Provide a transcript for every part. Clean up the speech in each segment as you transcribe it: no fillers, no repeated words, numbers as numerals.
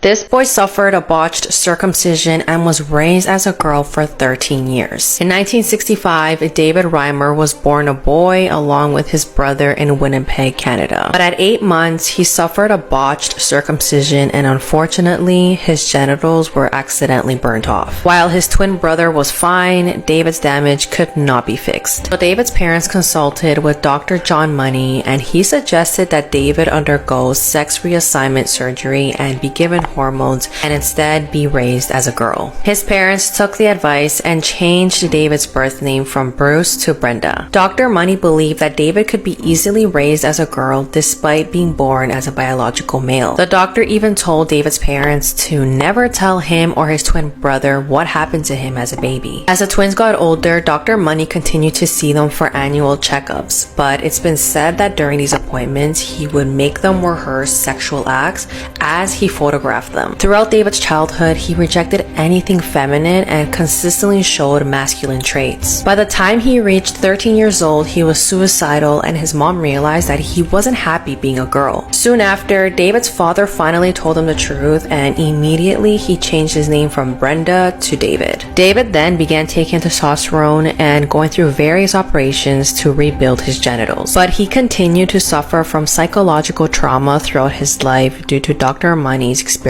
This boy suffered a botched circumcision and was raised as a girl for 13 years. In 1965, David Reimer was born a boy along with his brother in Winnipeg, Canada. But at 8 months, he suffered a botched circumcision and unfortunately, his genitals were accidentally burnt off. While his twin brother was fine, David's damage could not be fixed. So David's parents consulted with Dr. JonBenet and he suggested that David undergo sex reassignment surgery and be given hormones and instead be raised as a girl. His parents took the advice and changed David's birth name from Bruce to Brenda. Dr. Money believed that David could be easily raised as a girl despite being born as a biological male. The doctor even told David's parents to never tell him or his twin brother what happened to him as a baby. As the twins got older, Dr. Money continued to see them for annual checkups, but it's been said that during these appointments, he would make them rehearse sexual acts as he photographed them. Throughout David's childhood, he rejected anything feminine and consistently showed masculine traits. By the time he reached 13 years old, he was suicidal and his mom realized that he wasn't happy being a girl. Soon after, David's father finally told him the truth and immediately he changed his name from Brenda to David. David then began taking testosterone and going through various operations to rebuild his genitals. But he continued to suffer from psychological trauma throughout his life due to Dr. Money's experiment,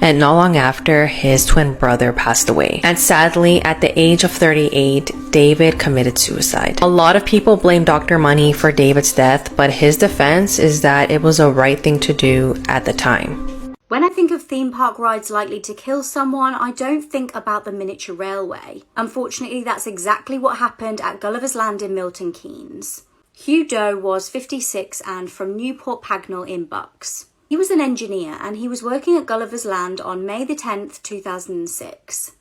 and not long after, his twin brother passed away. And sadly, at the age of 38, David committed suicide. A lot of people blame Dr. Money for David's death, but his defense is that it was the right thing to do at the time. When I think of theme park rides likely to kill someone, I don't think about the miniature railway. Unfortunately, that's exactly what happened at Gulliver's Land in Milton Keynes. Hugh Doe was 56 and from Newport Pagnell in Bucks. He was an engineer and he was working at Gulliver's Land on May the 10th, 2006.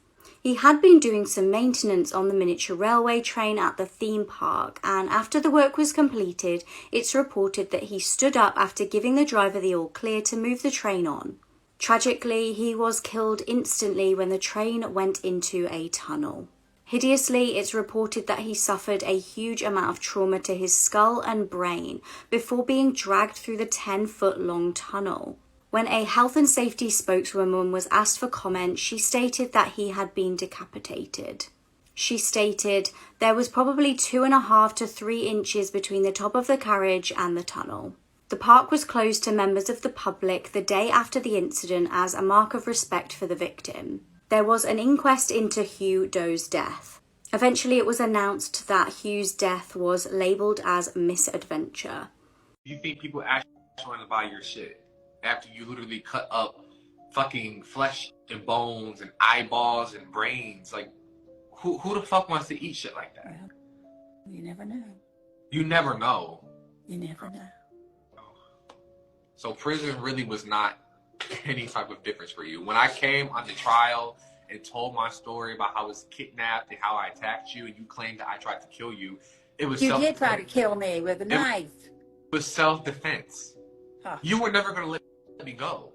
He had been doing some maintenance on the miniature railway train at the theme park, and after the work was completed, it's reported that he stood up after giving the driver the all clear to move the train on. Tragically, he was killed instantly when the train went into a tunnel. Hideously, it's reported that he suffered a huge amount of trauma to his skull and brain before being dragged through the 10-foot-long tunnel. When a health and safety spokeswoman was asked for comment, she stated that he had been decapitated. She stated, "There was probably 2.5 to 3 inches between the top of the carriage and the tunnel." The park was closed to members of the public the day after the incident as a mark of respect for the victim. There was an inquest into Hugh Doe's death. Eventually, it was announced that Hugh's death was labelled as misadventure. You think people actually want to buy your shit after you literally cut up fucking flesh and bones and eyeballs and brains? Like, who the fuck wants to eat shit like that? Well, you never know. You never know. You never know. So prison really was not any type of difference for you. When I came on the trial and told my story about how I was kidnapped and how I attacked you and you claimed that I tried to kill you, it was You did try to kill me with a knife. It was self-defense. Huh. You were never going to let me go.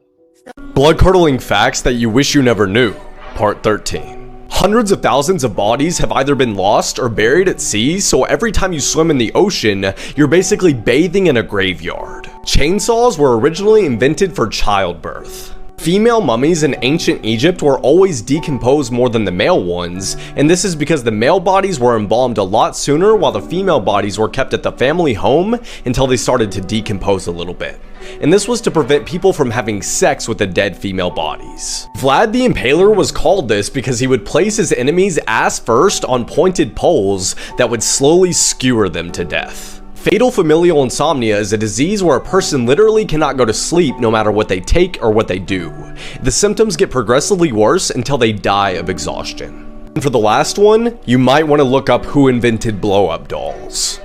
Blood-curdling facts that you wish you never knew, Part 13. Hundreds of thousands of bodies have either been lost or buried at sea, so every time you swim in the ocean, you're basically bathing in a graveyard. Chainsaws were originally invented for childbirth. Female mummies in ancient Egypt were always decomposed more than the male ones, and this is because the male bodies were embalmed a lot sooner while the female bodies were kept at the family home until they started to decompose a little bit. And this was to prevent people from having sex with the dead female bodies. Vlad the Impaler was called this because he would place his enemies ass first on pointed poles that would slowly skewer them to death. Fatal familial insomnia is a disease where a person literally cannot go to sleep no matter what they take or what they do. The symptoms get progressively worse until they die of exhaustion. And for the last one, you might want to look up who invented blow-up dolls.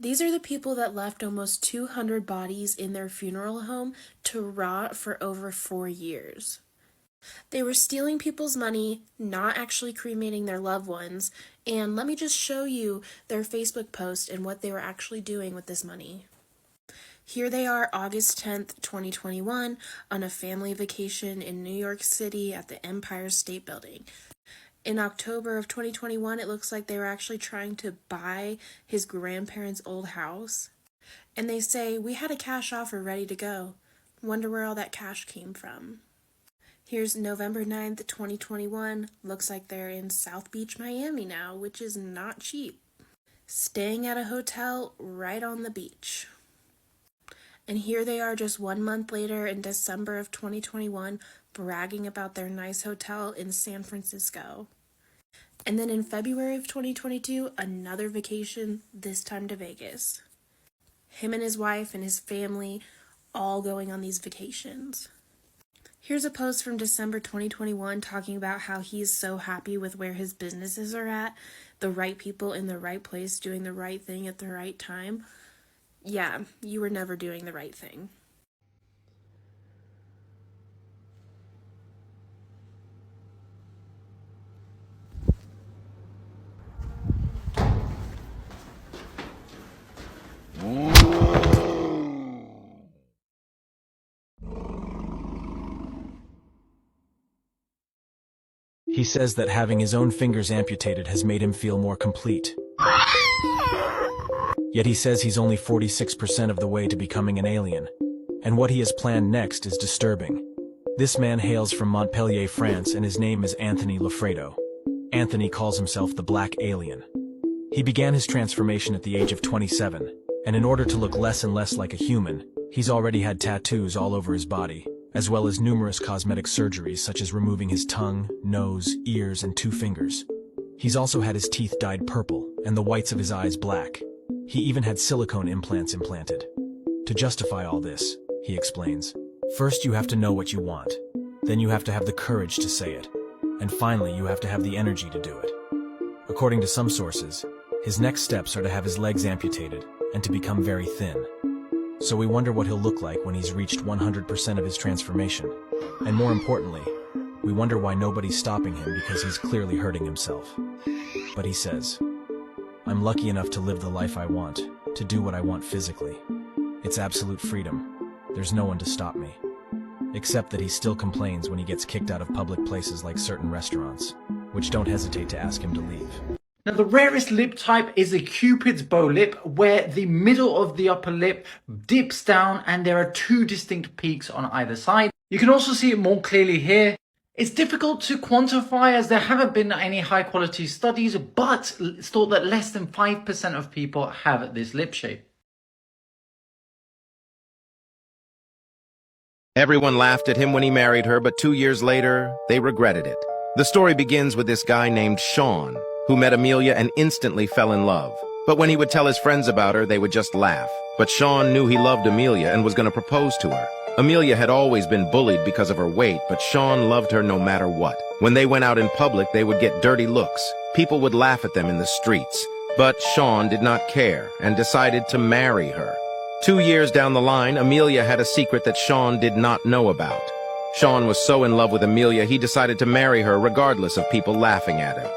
These are the people that left almost 200 bodies in their funeral home to rot for over 4 years. They were stealing people's money, not actually cremating their loved ones, and let me just show you their Facebook post and what they were actually doing with this money. Here they are, August 10th, 2021, on a family vacation in New York City at the Empire State Building. In October of 2021, it looks like they were actually trying to buy his grandparents' old house. And they say, "We had a cash offer ready to go." Wonder where all that cash came from. Here's November 9th, 2021. Looks like they're in South Beach, Miami now, which is not cheap. Staying at a hotel right on the beach. And here they are just 1 month later in December of 2021, bragging about their nice hotel in San Francisco. And then in February of 2022, another vacation, this time to Vegas. Him and his wife and his family all going on these vacations. Here's a post from December 2021 talking about how he's so happy with where his businesses are at, the right people in the right place doing the right thing at the right time. Yeah, you were never doing the right thing. He says that having his own fingers amputated has made him feel more complete. Yet he says he's only 46% of the way to becoming an alien, and what he has planned next is disturbing. This man hails from Montpellier, France, and his name is Anthony Lafredo. Anthony calls himself the Black Alien. He began his transformation at the age of 27, and in order to look less and less like a human, he's already had tattoos all over his body, as well as numerous cosmetic surgeries such as removing his tongue, nose, ears, and 2 fingers. He's also had his teeth dyed purple and the whites of his eyes black. He even had silicone implants implanted. To justify all this, he explains, first you have to know what you want, then you have to have the courage to say it, and finally you have to have the energy to do it. According to some sources, his next steps are to have his legs amputated and to become very thin. So we wonder what he'll look like when he's reached 100% of his transformation. And more importantly, we wonder why nobody's stopping him because he's clearly hurting himself. But he says, I'm lucky enough to live the life I want, to do what I want physically. It's absolute freedom. There's no one to stop me. Except that he still complains when he gets kicked out of public places like certain restaurants, which don't hesitate to ask him to leave. Now, the rarest lip type is a Cupid's bow lip, where the middle of the upper lip dips down and there are 2 distinct peaks on either side. You can also see it more clearly here. It's difficult to quantify as there haven't been any high quality studies, but it's thought that less than 5% of people have this lip shape. Everyone laughed at him when he married her, but 2 years later, they regretted it. The story begins with this guy named Sean, who met Amelia and instantly fell in love. But when he would tell his friends about her, they would just laugh. But Sean knew he loved Amelia and was going to propose to her. Amelia had always been bullied because of her weight, but Sean loved her no matter what. When they went out in public, they would get dirty looks. People would laugh at them in the streets. But Sean did not care and decided to marry her. 2 years down the line, Amelia had a secret that Sean did not know about. Sean was so in love with Amelia, he decided to marry her regardless of people laughing at him.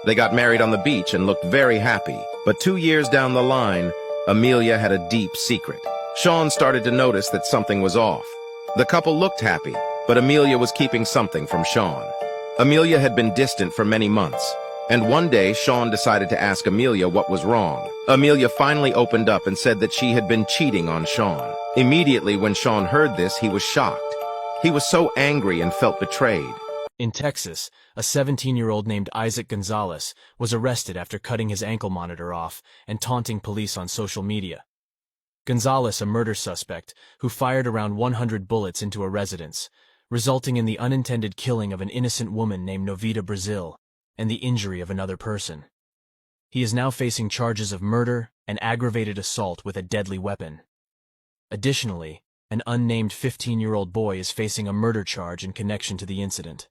They got married on the beach and looked very happy. But 2 years down the line, Amelia had a deep secret. Sean started to notice that something was off. The couple looked happy, but Amelia was keeping something from Sean. Amelia had been distant for many months, and one day Sean decided to ask Amelia what was wrong. Amelia finally opened up and said that she had been cheating on Sean. Immediately when Sean heard this, he was shocked. He was so angry and felt betrayed. In Texas, a 17-year-old named Isaac Gonzalez was arrested after cutting his ankle monitor off and taunting police on social media. Gonzalez, a murder suspect, who fired around 100 bullets into a residence, resulting in the unintended killing of an innocent woman named Novita Brazil and the injury of another person. He is now facing charges of murder and aggravated assault with a deadly weapon. Additionally, an unnamed 15-year-old boy is facing a murder charge in connection to the incident.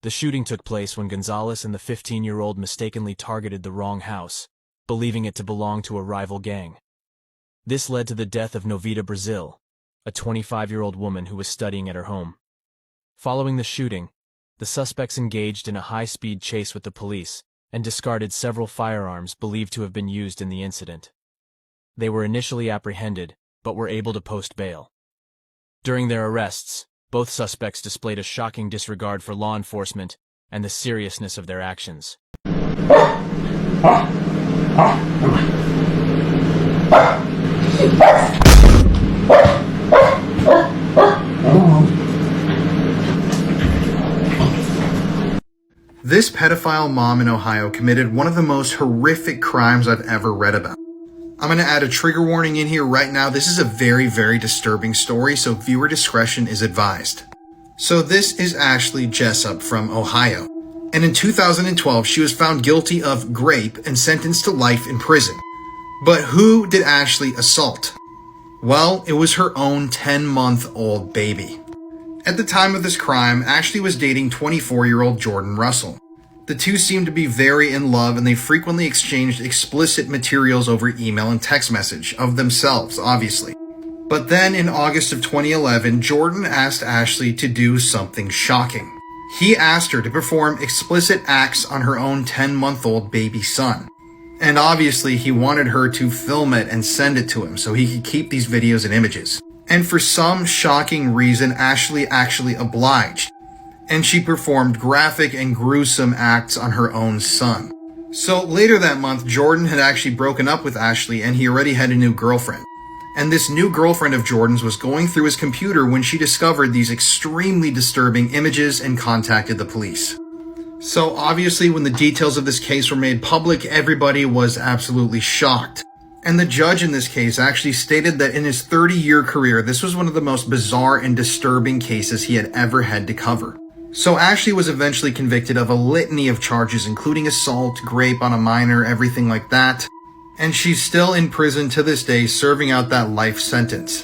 The shooting took place when Gonzalez and the 15-year-old mistakenly targeted the wrong house, believing it to belong to a rival gang. This led to the death of Novita Brazil, a 25-year-old woman who was studying at her home. Following the shooting, the suspects engaged in a high-speed chase with the police and discarded several firearms believed to have been used in the incident. They were initially apprehended, but were able to post bail. During their arrests, both suspects displayed a shocking disregard for law enforcement and the seriousness of their actions. this pedophile mom in Ohio committed one of the most horrific crimes I've ever read about. I'm going to add a trigger warning in here right now. This is a very, very disturbing story, so viewer discretion is advised. So this is Ashley Jessup from Ohio. And in 2012, she was found guilty of rape and sentenced to life in prison. But who did Ashley assault? Well, it was her own 10-month-old baby. At the time of this crime, Ashley was dating 24-year-old Jordan Russell. The two seemed to be very in love, and they frequently exchanged explicit materials over email and text message, of themselves, obviously. But then in August of 2011, Jordan asked Ashley to do something shocking. He asked her to perform explicit acts on her own 10-month-old baby son. And obviously he wanted her to film it and send it to him so he could keep these videos and images. And for some shocking reason, Ashley actually obliged. And she performed graphic and gruesome acts on her own son. So later that month, Jordan had actually broken up with Ashley and he already had a new girlfriend. And this new girlfriend of Jordan's was going through his computer when she discovered these extremely disturbing images and contacted the police. So obviously when the details of this case were made public, everybody was absolutely shocked. And the judge in this case actually stated that in his 30-year career, this was one of the most bizarre and disturbing cases he had ever had to cover. So Ashley was eventually convicted of a litany of charges, including assault, rape on a minor, everything like that. And she's still in prison to this day, serving out that life sentence.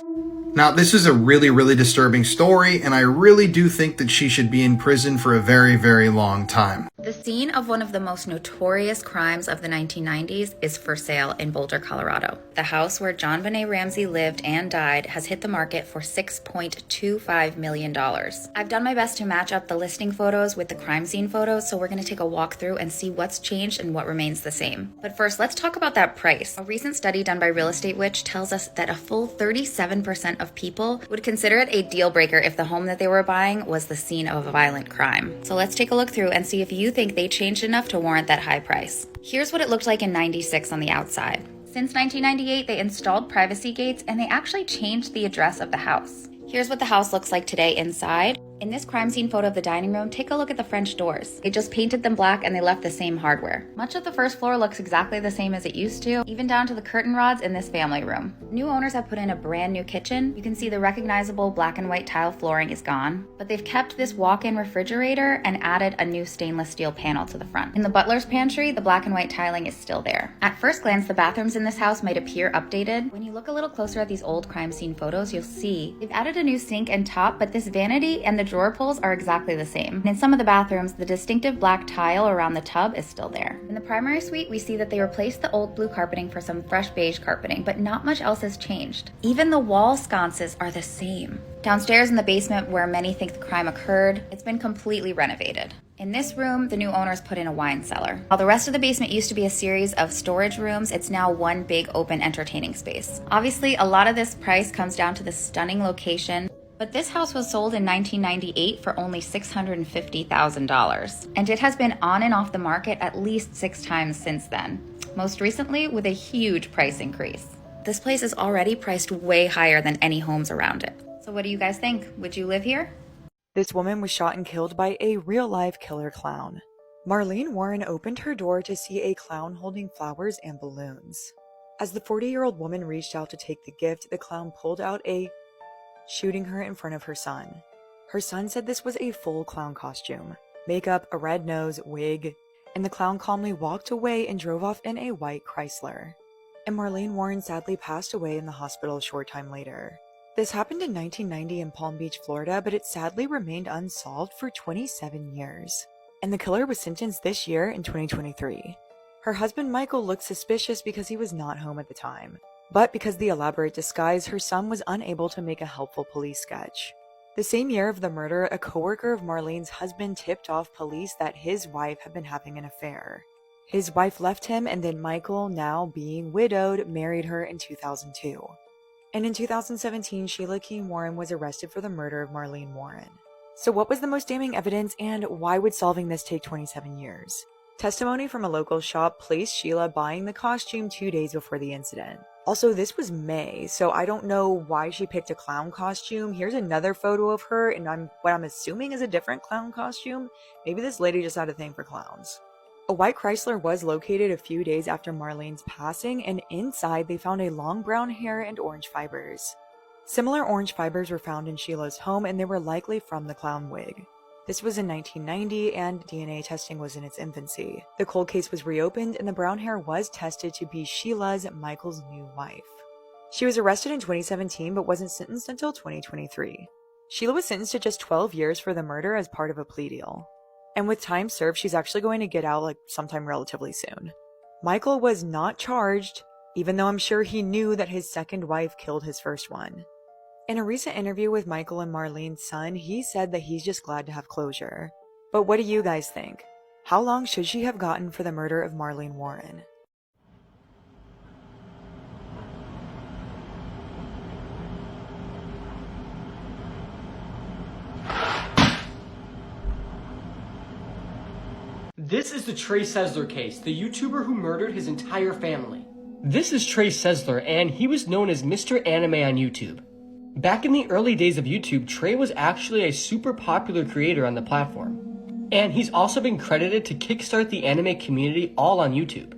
Now, this is a really, really disturbing story, and I really do think that she should be in prison for a very, very long time. The scene of one of the most notorious crimes of the 1990s is for sale in Boulder, Colorado. The house where JonBenet Ramsey lived and died has hit the market for $6.25 million. I've done my best to match up the listing photos with the crime scene photos, so we're going to take a walk through and see what's changed and what remains the same. But first, let's talk about that price. A recent study done by Real Estate Witch tells us that a full 37% of people would consider it a deal breaker if the home that they were buying was the scene of a violent crime. So let's take a look through and see if you think they changed enough to warrant that high price. Here's what it looked like in '96 on the outside. Since 1998, they installed privacy gates and they actually changed the address of the house. Here's what the house looks like today inside. In this crime scene photo of the dining room, take a look at the French doors. They just painted them black and they left the same hardware. Much of the first floor looks exactly the same as it used to, even down to the curtain rods in this family room. New owners have put in a brand new kitchen. You can see the recognizable black and white tile flooring is gone, but they've kept this walk-in refrigerator and added a new stainless steel panel to the front. In the butler's pantry, the black and white tiling is still there. At first glance, the bathrooms in this house might appear updated. When you look a little closer at these old crime scene photos, you'll see they've added a new sink and top, but this vanity and the drawer pulls are exactly the same. And in some of the bathrooms, the distinctive black tile around the tub is still there. In the primary suite, we see that they replaced the old blue carpeting for some fresh beige carpeting, but not much else has changed. Even the wall sconces are the same. Downstairs in the basement, where many think the crime occurred, it's been completely renovated. In this room, the new owners put in a wine cellar. While the rest of the basement used to be a series of storage rooms, it's now one big open entertaining space. Obviously, a lot of this price comes down to the stunning location, but this house was sold in 1998 for only $650,000, and it has been on and off the market at least 6 times since then, most recently with a huge price increase. This place is already priced way higher than any homes around it. So what do you guys think? Would you live here? This woman was shot and killed by a real-life killer clown. Marlene Warren opened her door to see a clown holding flowers and balloons. As the 40-year-old woman reached out to take the gift, the clown pulled out shooting her in front of her son. Her son said this was a full clown costume, makeup, a red nose, wig, and the clown calmly walked away and drove off in a white Chrysler. And Marlene Warren sadly passed away in the hospital a short time later. This happened in 1990 in Palm Beach, Florida, but it sadly remained unsolved for 27 years. And the killer was sentenced this year in 2023. Her husband Michael looked suspicious because he was not home at the time. But because of the elaborate disguise, her son was unable to make a helpful police sketch. The same year of the murder, a coworker of Marlene's husband tipped off police that his wife had been having an affair. His wife left him, and then Michael, now being widowed, married her in 2002. And in 2017, Sheila Keene Warren was arrested for the murder of Marlene Warren. So what was the most damning evidence, and why would solving this take 27 years? Testimony from a local shop placed Sheila buying the costume 2 days before the incident. Also, this was May, so I don't know why she picked a clown costume. Here's another photo of her, and what I'm assuming is a different clown costume. Maybe this lady just had a thing for clowns. A white Chrysler was located a few days after Marlene's passing, and inside they found a long brown hair and orange fibers. Similar orange fibers were found in Sheila's home, and they were likely from the clown wig. This was in 1990, and DNA testing was in its infancy. The cold case was reopened, and the brown hair was tested to be Sheila's, Michael's new wife. She was arrested in 2017, but wasn't sentenced until 2023. Sheila was sentenced to just 12 years for the murder as part of a plea deal. And with time served, she's actually going to get out sometime relatively soon. Michael was not charged, even though I'm sure he knew that his second wife killed his first one. In a recent interview with Michael and Marlene's son, he said that he's just glad to have closure. But what do you guys think? How long should she have gotten for the murder of Marlene Warren? This is the Trey Sesler case, the YouTuber who murdered his entire family. This is Trey Sesler, and he was known as Mr. Anime on YouTube. Back in the early days of YouTube, Trey was actually a super popular creator on the platform. And he's also been credited to kickstart the anime community all on YouTube.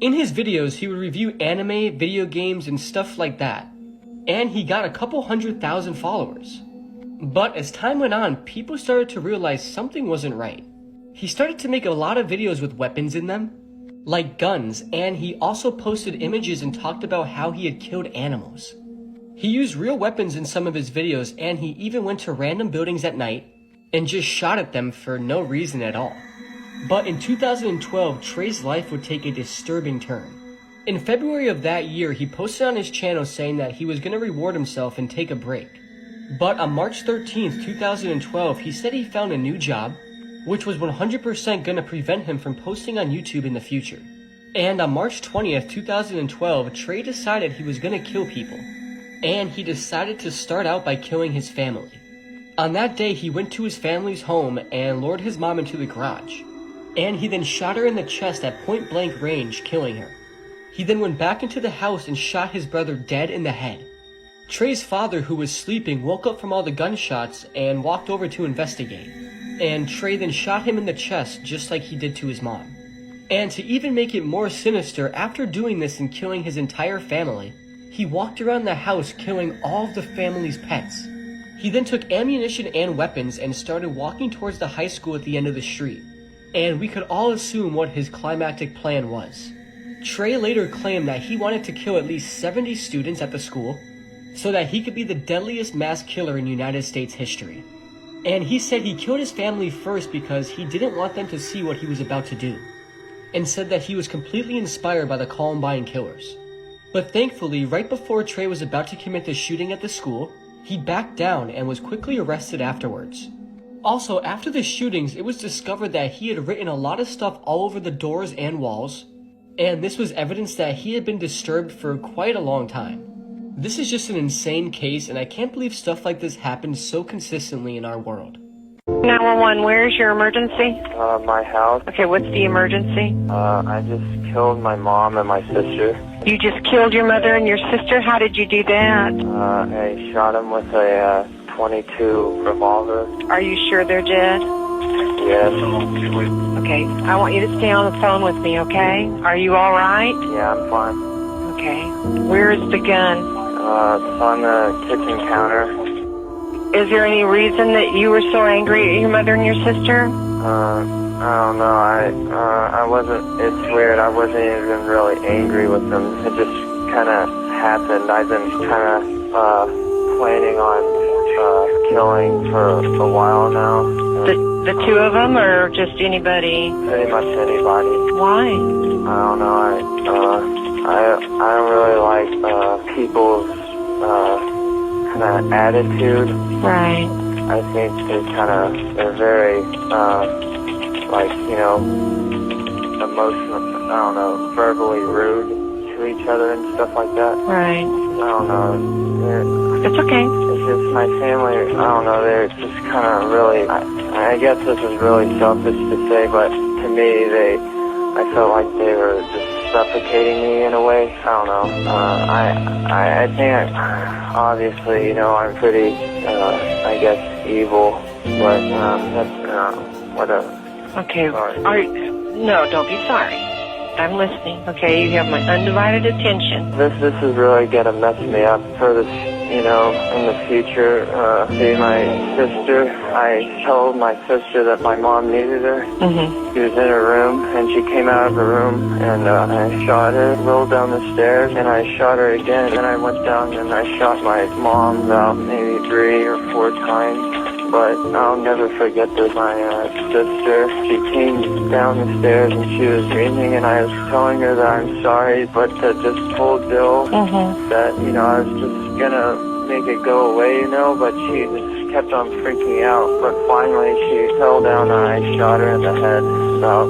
In his videos, he would review anime, video games, and stuff like that. And he got a couple 100,000 followers. But as time went on, people started to realize something wasn't right. He started to make a lot of videos with weapons in them, like guns, and he also posted images and talked about how he had killed animals. He used real weapons in some of his videos, and he even went to random buildings at night and just shot at them for no reason at all. But in 2012, Trey's life would take a disturbing turn. In February of that year, he posted on his channel saying that he was going to reward himself and take a break. But on March 13th, 2012, he said he found a new job, which was 100% going to prevent him from posting on YouTube in the future. And on March 20th, 2012, Trey decided he was going to kill people. And he decided to start out by killing his family. On that day, he went to his family's home and lured his mom into the garage. And he then shot her in the chest at point blank range, killing her. He then went back into the house and shot his brother dead in the head. Trey's father, who was sleeping, woke up from all the gunshots and walked over to investigate. And Trey then shot him in the chest just like he did to his mom. And to even make it more sinister, after doing this and killing his entire family, he walked around the house killing all of the family's pets. He then took ammunition and weapons and started walking towards the high school at the end of the street. And we could all assume what his climactic plan was. Trey later claimed that he wanted to kill at least 70 students at the school so that he could be the deadliest mass killer in United States history. And he said he killed his family first because he didn't want them to see what he was about to do, and said that he was completely inspired by the Columbine killers. But thankfully, right before Trey was about to commit the shooting at the school, he backed down and was quickly arrested afterwards. Also, after the shootings, it was discovered that he had written a lot of stuff all over the doors and walls, and this was evidence that he had been disturbed for quite a long time. This is just an insane case, and I can't believe stuff like this happens so consistently in our world. 911, where's your emergency? My house. Okay, what's the emergency? I just killed my mom and my sister. You just killed your mother and your sister? How did you do that? I shot them with a .22 revolver. Are you sure they're dead? Yes. Okay, I want you to stay on the phone with me, okay? Are you all right? Yeah, I'm fine. Okay. Where is the gun? It's on the kitchen counter. Is there any reason that you were so angry at your mother and your sister? I don't know. I wasn't, it's weird. I wasn't even really angry with them. It just kind of happened. I've been kind of planning on killing for a while now. The two of them, or just anybody? Pretty much anybody. Why? I don't know. I don't really like people's kind of attitude. Right. I think they're very like, you know, emotional, I don't know, verbally rude to each other and stuff like that. Right. I don't know. It's okay. It's just my family, I don't know, they're just kind of really, I guess this is really selfish to say, but to me, I felt like they were just suffocating me in a way. I don't know. I think, obviously, you know, I'm pretty, I guess, evil, but that's, whatever. Okay, Sorry. no, don't be sorry. I'm listening, okay? You have my undivided attention. This is really gonna mess me up for this, you know, in the future. See, my sister, I told my sister that my mom needed her. Mm-hmm. She was in her room, and she came out of her room, and I shot her, rolled down the stairs, and I shot her again. Then I went down and I shot my mom about maybe 3 or 4 times. But I'll never forget this. My sister, she came down the stairs and she was screaming, and I was telling her that I'm sorry, but just told Bill that, you know, I was just gonna make it go away, you know, but she just kept on freaking out. But finally she fell down and I shot her in the head about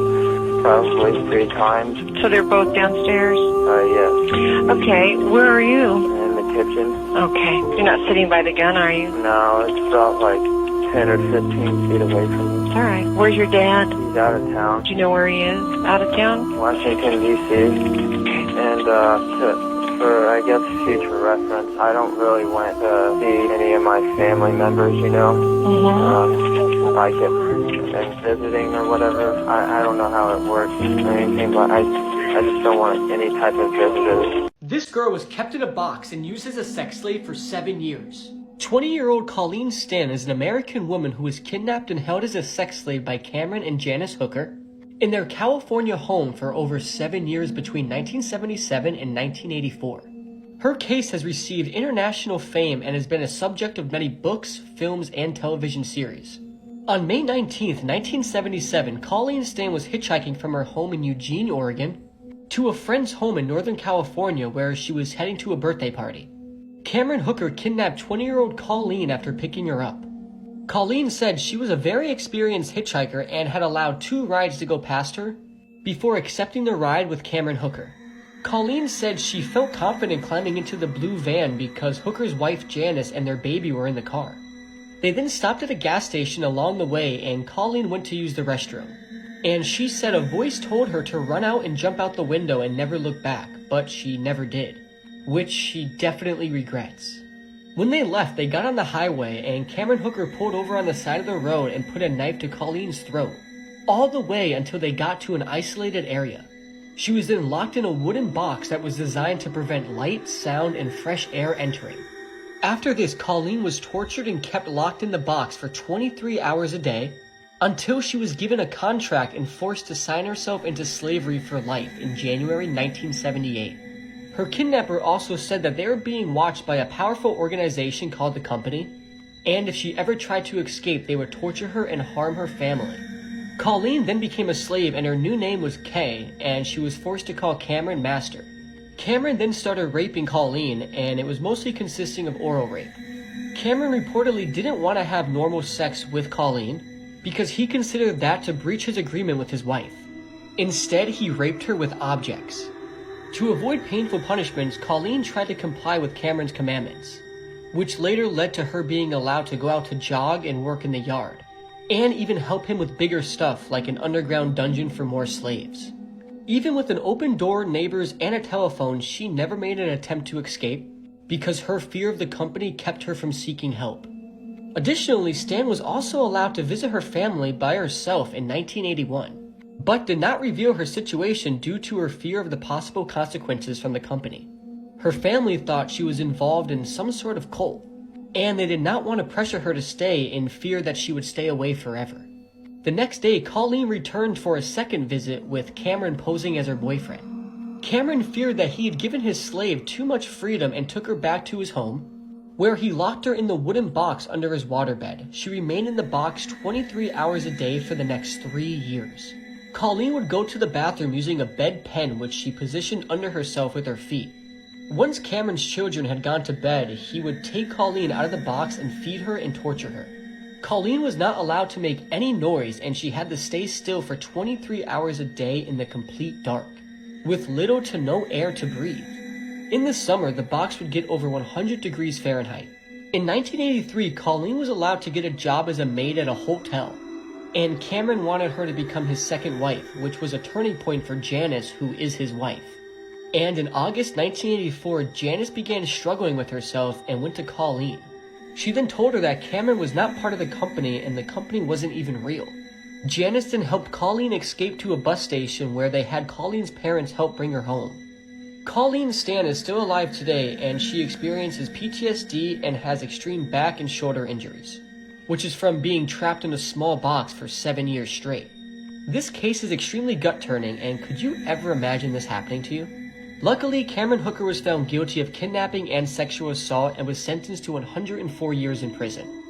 probably 3 times. So they're both downstairs? Yes. Okay, where are you? In the kitchen. Okay. You're not sitting by the gun, are you? No, it's about like 10 or 15 feet away from me. All right. Where's your dad? He's out of town. Do you know where he is? Out of town? Washington, D.C. And for, I guess, future reference, I don't really want to see any of my family members, you know. Like if visiting or whatever. I don't know how it works or anything, but I just don't want any type of visitors. This girl was kept in a box and used as a sex slave for 7 years. 20-year-old Colleen Stan is an American woman who was kidnapped and held as a sex slave by Cameron and Janice Hooker in their California home for over 7 years between 1977 and 1984. Her case has received international fame and has been a subject of many books, films, and television series. On May 19th, 1977, Colleen Stan was hitchhiking from her home in Eugene, Oregon, to a friend's home in Northern California where she was heading to a birthday party. Cameron Hooker kidnapped 20-year-old Colleen after picking her up. Colleen said she was a very experienced hitchhiker and had allowed 2 rides to go past her before accepting the ride with Cameron Hooker. Colleen said she felt confident climbing into the blue van because Hooker's wife Janice and their baby were in the car. They then stopped at a gas station along the way and Colleen went to use the restroom. And she said a voice told her to run out and jump out the window and never look back, but she never did, which she definitely regrets. When they left, they got on the highway and Cameron Hooker pulled over on the side of the road and put a knife to Colleen's throat, all the way until they got to an isolated area. She was then locked in a wooden box that was designed to prevent light, sound, and fresh air entering. After this, Colleen was tortured and kept locked in the box for 23 hours a day until she was given a contract and forced to sign herself into slavery for life in January 1978. Her kidnapper also said that they were being watched by a powerful organization called the Company, and if she ever tried to escape, they would torture her and harm her family. Colleen then became a slave and her new name was Kay, and she was forced to call Cameron Master. Cameron then started raping Colleen, and it was mostly consisting of oral rape. Cameron reportedly didn't want to have normal sex with Colleen because he considered that to breach his agreement with his wife. Instead, he raped her with objects. To avoid painful punishments, Colleen tried to comply with Cameron's commandments, which later led to her being allowed to go out to jog and work in the yard, and even help him with bigger stuff like an underground dungeon for more slaves. Even with an open door, neighbors, and a telephone, she never made an attempt to escape because her fear of the Company kept her from seeking help. Additionally, Stan was also allowed to visit her family by herself in 1981, but did not reveal her situation due to her fear of the possible consequences from the Company. Her family thought she was involved in some sort of cult, and they did not want to pressure her to stay in fear that she would stay away forever. The next day, Colleen returned for a second visit with Cameron posing as her boyfriend. Cameron feared that he had given his slave too much freedom and took her back to his home, where he locked her in the wooden box under his waterbed. She remained in the box 23 hours a day for the next 3 years. Colleen would go to the bathroom using a bed pen which she positioned under herself with her feet. Once Cameron's children had gone to bed, he would take Colleen out of the box and feed her and torture her. Colleen was not allowed to make any noise and she had to stay still for 23 hours a day in the complete dark, with little to no air to breathe. In the summer, the box would get over 100 degrees Fahrenheit. In 1983, Colleen was allowed to get a job as a maid at a hotel. and Cameron wanted her to become his second wife, which was a turning point for Janice, who is his wife. And in August 1984, Janice began struggling with herself and went to Colleen. She then told her that Cameron was not part of the company and the company wasn't even real. Janice then helped Colleen escape to a bus station where they had Colleen's parents help bring her home. Colleen Stan is still alive today, and she experiences PTSD and has extreme back and shoulder injuries, which is from being trapped in a small box for 7 years straight. This case is extremely gut-turning, and could you ever imagine this happening to you? Luckily, Cameron Hooker was found guilty of kidnapping and sexual assault and was sentenced to 104 years in prison.